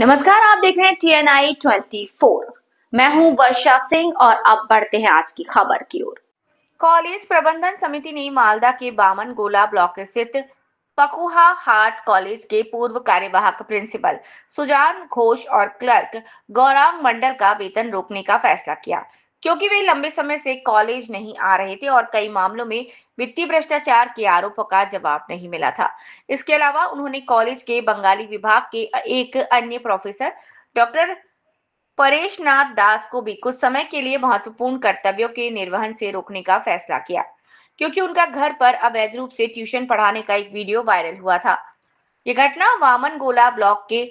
नमस्कार, आप देख रहे हैं TNI 24। मैं हूं वर्षा सिंह और अब बढ़ते हैं आज की खबर की ओर। कॉलेज प्रबंधन समिति ने मालदा के बामन गोला ब्लॉक स्थित पकुहा हाट कॉलेज के पूर्व कार्यवाहक प्रिंसिपल सुजान घोष और क्लर्क गौरांग मंडल का वेतन रोकने का फैसला किया, क्योंकि वे लंबे समय से कॉलेज नहीं आ रहे थे और कई मामलों में वित्तीय भ्रष्टाचार के आरोपों का जवाब नहीं मिला था। इसके अलावा उन्होंने कॉलेज के बंगाली विभाग के एक अन्य प्रोफेसर डॉक्टर परेश नाथ दास को भी कुछ समय के लिए महत्वपूर्ण कर्तव्यों के निर्वहन से रोकने का फैसला किया, क्योंकि उनका घर पर अवैध रूप से ट्यूशन पढ़ाने का एक वीडियो वायरल हुआ था। ये घटना वामन गोला ब्लॉक के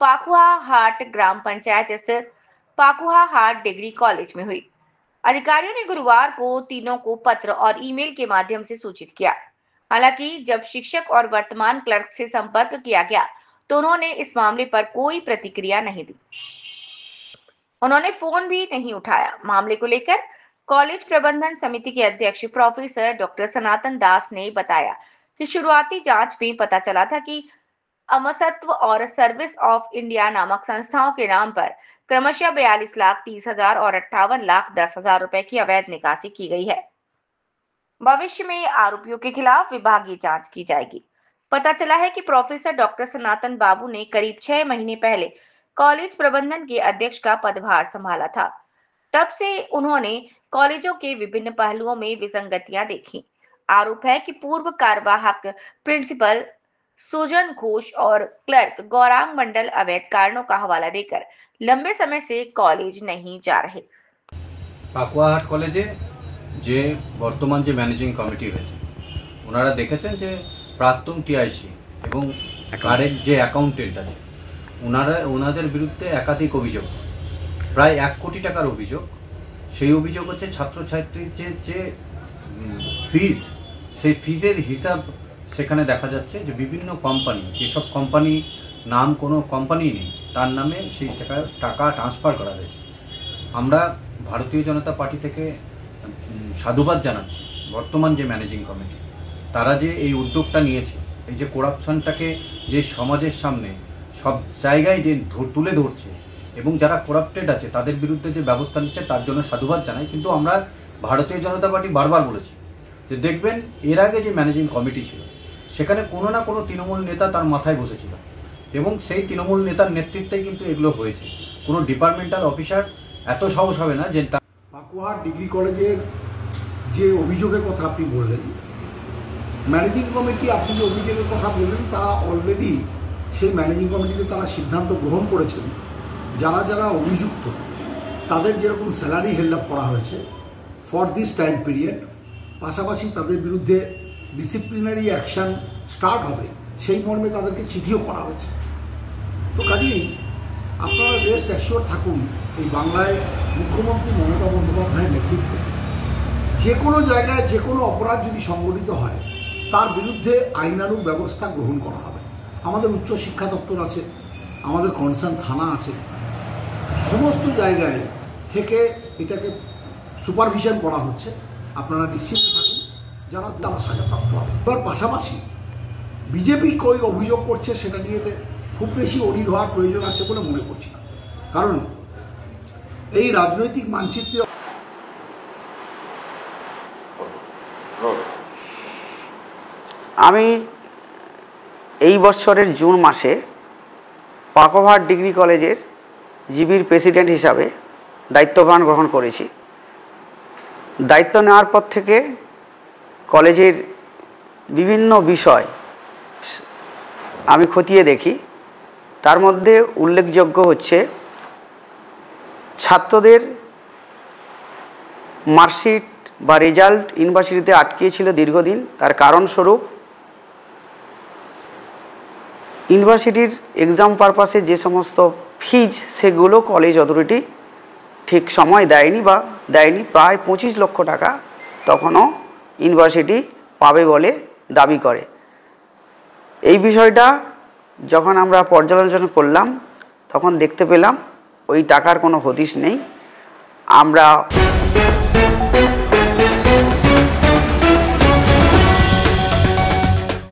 पाकुहा हाट ग्राम पंचायत स्थित पाकुहा हाट डिग्री कॉलेज में हुई। अधिकारियों ने गुरुवार को तीनों को पत्र और ईमेल के माध्यम से सूचित किया। हालांकि जब शिक्षक और वर्तमान क्लर्क से संपर्क किया गया तो उन्होंने इस मामले पर कोई प्रतिक्रिया नहीं दी। उन्होंने फोन भी नहीं उठाया। मामले को लेकर कॉलेज प्रबंधन समिति के अध्यक्ष प्रोफेसर डॉक्टर सनातन दास ने बताया कि शुरुआती जांच में पता चला था कि अमसत्व और सर्विस ऑफ इंडिया नामक संस्थाओं के नाम पर क्रमशः 42,30,000 और 58,10,000 रुपए की अवैध निकासी की गई है। भविष्य में आरोपियों के खिलाफ विभागीय जांच की जाएगी। पता चला है कि प्रोफेसर डॉक्टर सनातन बाबू ने करीब 6 महीने पहले कॉलेज प्रबंधन के अध्यक्ष का पदभार संभाला था। तब से उन्होंने कॉलेजों के विभिन्न पहलुओं में विसंगतियां देखी। आरोप है कि पूर्व कार्यवाहक प्रिंसिपल सुजन घोष और क्लर्क गौरांग मंडल अवैध कारणों का हवाला देकर लंबे समय से कॉलेज नहीं जा रहे। पाकुआ हाट कॉलेजे যে বর্তমান যে ম্যানেজিং কমিটি হয়েছে ওনারা দেখেছেন যে প্রাক্তন টিআইসি এবং কারেন্ট যে অ্যাকাউন্টেন্ট আছে ওনাদের বিরুদ্ধে একাধিক অভিযোগ, প্রায় 1 কোটি টাকার অভিযোগ। সেই অভিযোগ হচ্ছে ছাত্রছাত্রীর যে ফিজ, সেই ফিজের হিসাব সেখানে দেখা যাচ্ছে যে বিভিন্ন কোম্পানি, যেসব কোম্পানি নাম কোনো কোম্পানি নেই তার নামে সেই টাকা ট্রান্সফার করা হয়েছে। আমরা ভারতীয় জনতা পার্টি থেকে সাধুবাদ জানাচ্ছি বর্তমান যে ম্যানেজিং কমিটি, তারা যে এই উদ্যোগটা নিয়েছে, এই যে করাপশনটাকে যে সমাজের সামনে সব জায়গায় তুলে ধরছে এবং যারা করাপ্টেড আছে তাদের বিরুদ্ধে যে ব্যবস্থা নিচ্ছে তার জন্য সাধুবাদ জানাই। কিন্তু আমরা ভারতীয় জনতা পার্টি বারবার বলেছি যে দেখবেন এর আগে যে ম্যানেজিং কমিটি ছিল সেখানে কোনো না কোনো তৃণমূল নেতা তার মাথায় বসেছিল এবং সেই তৃণমূল নেতার নেতৃত্বেই কিন্তু এগুলো হয়েছে। কোনো ডিপার্টমেন্টাল অফিসার এত সাহস হবে না যে পাকুয়া ডিগ্রি কলেজের যে অভিযোগের কথা আপনি বললেন, ম্যানেজিং কমিটি আপনি যে অভিযোগের কথা বললেন তা অলরেডি সেই ম্যানেজিং কমিটিতে তারা সিদ্ধান্ত গ্রহণ করেছেন যারা যারা অভিযুক্ত তাদের যেরকম স্যালারি হেল্ড আপ করা হয়েছে ফর দিস টাইম পিরিয়ড, পাশাপাশি তাদের বিরুদ্ধে ডিসিপ্লিনারি অ্যাকশান স্টার্ট হবে সেই মর্মে তাদেরকে চিঠিও করা হয়েছে। তো কাজেই আপনারা রেস্ট অ্যাসিওর থাকুন, এই বাংলায় মুখ্যমন্ত্রী মমতা বন্দ্যোপাধ্যায়ের নেতৃত্বে যে কোনো জায়গায় যে কোনো অপরাধ যদি সংগঠিত হয় তার বিরুদ্ধে আইনানুগ ব্যবস্থা গ্রহণ করা হবে। আমাদের উচ্চ শিক্ষা দপ্তর আছে, আমাদের কনসার্ন থানা আছে, সমস্ত জায়গায় থেকে এটাকে সুপারভিশন করা হচ্ছে। আপনারা নিশ্চিন্ত থাকুন, যারা তারা সাজাপ্রাপ্ত হবে। এবার পাশাপাশি বিজেপি কই অভিযোগ করছে সেটা নিয়ে খুব বেশি অডিট হওয়ার প্রয়োজন আছে বলে মনে করছি না, কারণ এই রাজনৈতিক মানচিত্রে আমি এই বছরের জুন মাসে পাকুয়া হাট ডিগ্রি কলেজের জিবির প্রেসিডেন্ট হিসাবে দায়িত্বভার গ্রহণ করেছি। দায়িত্ব নেওয়ার পর থেকে কলেজের বিভিন্ন বিষয় আমি খতিয়ে দেখি। তার মধ্যে উল্লেখযোগ্য হচ্ছে ছাত্রদের মার্কশিট বা রেজাল্ট ইউনিভার্সিটিতে আটকিয়েছিল দীর্ঘদিন। তার কারণস্বরূপ ইউনিভার্সিটির এক্সাম পারপাসে যে সমস্ত ফিজ সেগুলো কলেজ অথরিটি ঠিক সময় দেয়নি বা দেয়নি। প্রায় 25 লক্ষ টাকা তখনও ইউনিভার্সিটি পাবে বলে দাবি করে। এই বিষয়টা যখন আমরা পর্যালোচনা করলাম তখন দেখতে পেলাম ওই টাকার কোনো হদিশ নেই। আমরা